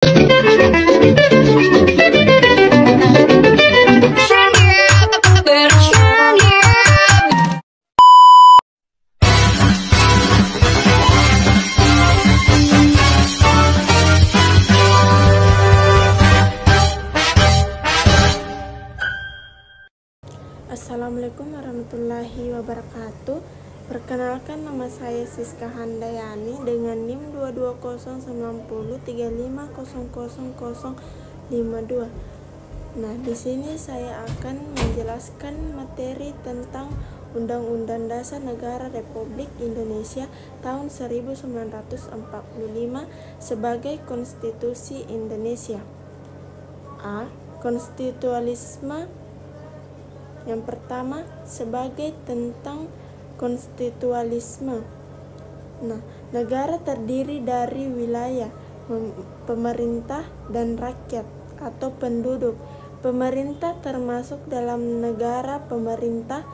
Assalamualaikum warahmatullahi wabarakatuh. Perkenalkan, nama saya Siska Handayani dengan NIM 2209035000052. Nah, di sini saya akan menjelaskan materi tentang Undang-Undang Dasar Negara Republik Indonesia tahun 1945 sebagai Konstitusi Indonesia. A. Konstitualisme. Yang pertama, sebagai tentang konstitualisme. Nah, negara terdiri dari wilayah, pemerintah, dan rakyat atau penduduk. Pemerintah termasuk dalam negara. Pemerintah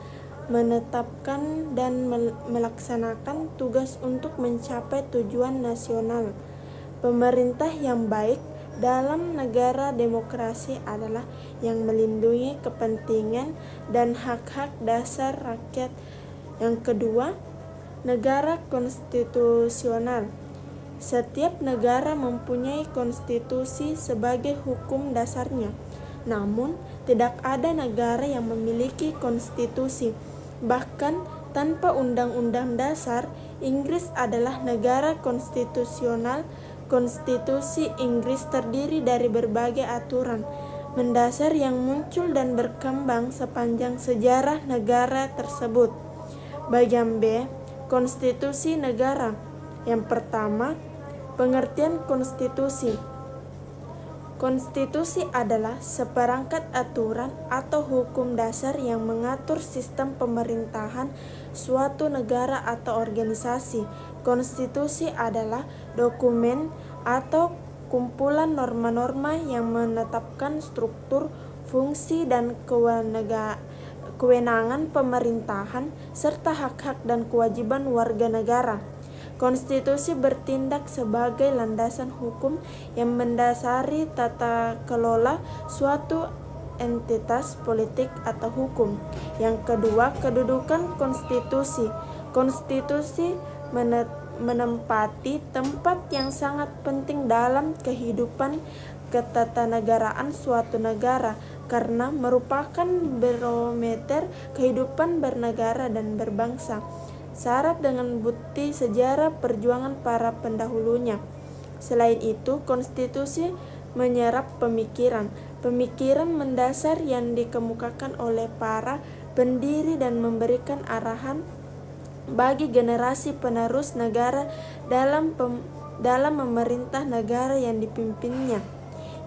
menetapkan dan melaksanakan tugas untuk mencapai tujuan nasional. Pemerintah yang baik dalam negara demokrasi adalah yang melindungi kepentingan dan hak-hak dasar rakyat. Yang kedua, negara konstitusional. Setiap negara mempunyai konstitusi sebagai hukum dasarnya. Namun, tidak ada negara yang memiliki konstitusi. Bahkan tanpa undang-undang dasar, Inggris adalah negara konstitusional. Konstitusi Inggris terdiri dari berbagai aturan mendasar yang muncul dan berkembang sepanjang sejarah negara tersebut. Bagian B, konstitusi negara. Yang pertama, pengertian konstitusi. Konstitusi adalah seperangkat aturan atau hukum dasar yang mengatur sistem pemerintahan suatu negara atau organisasi. Konstitusi adalah dokumen atau kumpulan norma-norma yang menetapkan struktur, fungsi, dan kewenangan pemerintahan serta hak-hak dan kewajiban warga negara. Konstitusi bertindak sebagai landasan hukum yang mendasari tata kelola suatu entitas politik atau hukum. Yang kedua, kedudukan konstitusi. Konstitusi menempati tempat yang sangat penting dalam kehidupan ketatanegaraan suatu negara karena merupakan barometer kehidupan bernegara dan berbangsa, syarat dengan bukti sejarah perjuangan para pendahulunya. Selain itu, konstitusi menyerap pemikiran mendasar yang dikemukakan oleh para pendiri dan memberikan arahan bagi generasi penerus negara dalam memerintah negara yang dipimpinnya.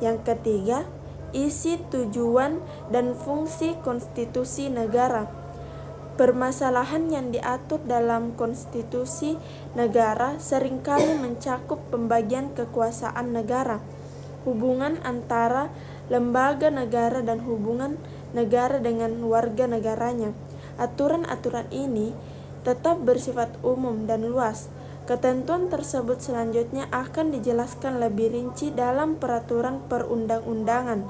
Yang ketiga, isi, tujuan, dan fungsi konstitusi negara. Permasalahan yang diatur dalam konstitusi negara seringkali mencakup pembagian kekuasaan negara, hubungan antara lembaga negara dan hubungan negara dengan warga negaranya. Aturan-aturan ini tetap bersifat umum dan luas. Ketentuan tersebut selanjutnya akan dijelaskan lebih rinci dalam peraturan perundang-undangan.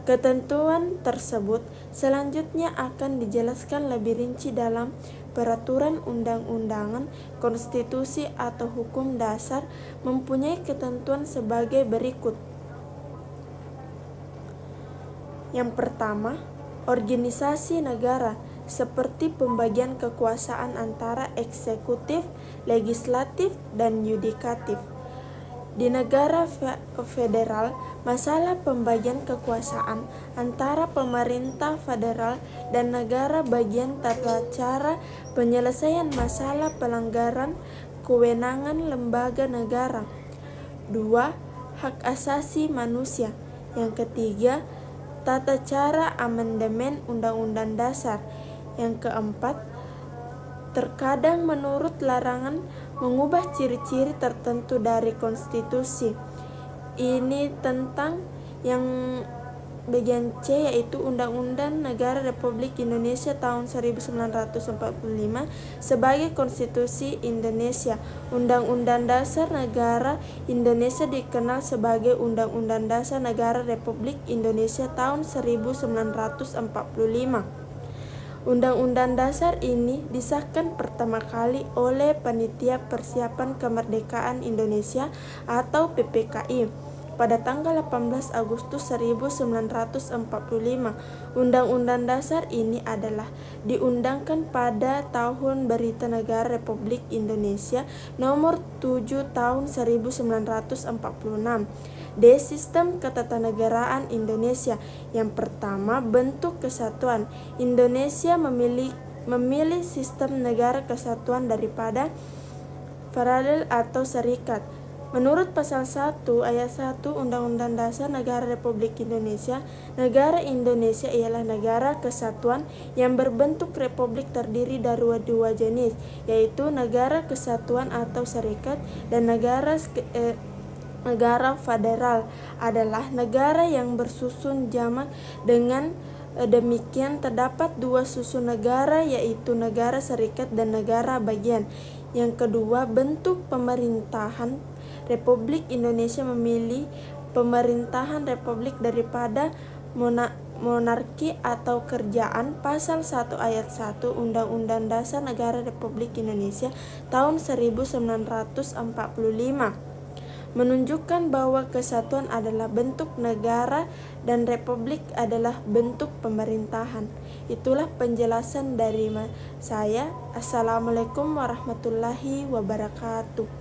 Ketentuan tersebut selanjutnya akan dijelaskan lebih rinci dalam peraturan undang-undangan. Konstitusi atau hukum dasar mempunyai ketentuan sebagai berikut. Yang pertama, organisasi negara, seperti pembagian kekuasaan antara eksekutif, legislatif, dan yudikatif. Di negara federal, masalah pembagian kekuasaan antara pemerintah federal dan negara bagian tata cara penyelesaian masalah pelanggaran kewenangan lembaga negara. 2. Hak asasi manusia. Yang ketiga, tata cara amandemen Undang-Undang Dasar. Yang keempat, terkadang menurut larangan mengubah ciri-ciri tertentu dari konstitusi. Ini tentang yang bagian C yaitu Undang-Undang Negara Republik Indonesia tahun 1945 sebagai Konstitusi Indonesia. Undang-Undang Dasar Negara Indonesia dikenal sebagai Undang-Undang Dasar Negara Republik Indonesia tahun 1945. Undang-undang dasar ini disahkan pertama kali oleh Panitia Persiapan Kemerdekaan Indonesia atau PPKI pada tanggal 18 Agustus 1945. Undang-undang dasar ini adalah diundangkan pada Tahun Berita Negara Republik Indonesia nomor 7 tahun 1946. D. Sistem Ketatanegaraan Indonesia. Yang pertama, bentuk kesatuan. Indonesia memilih sistem negara kesatuan daripada federal atau serikat. Menurut pasal 1 ayat 1 Undang-Undang Dasar Negara Republik Indonesia, negara Indonesia ialah negara kesatuan yang berbentuk republik terdiri dari dua jenis, yaitu negara kesatuan atau serikat dan negara federal adalah negara yang bersusun jamak. Dengan demikian terdapat dua susun negara, yaitu negara serikat dan negara bagian. Yang kedua, bentuk pemerintahan. Republik Indonesia memilih pemerintahan republik daripada monarki atau kerajaan. Pasal 1 ayat 1 Undang-Undang Dasar Negara Republik Indonesia tahun 1945 menunjukkan bahwa kesatuan adalah bentuk negara dan republik adalah bentuk pemerintahan. Itulah penjelasan dari saya. Assalamualaikum warahmatullahi wabarakatuh.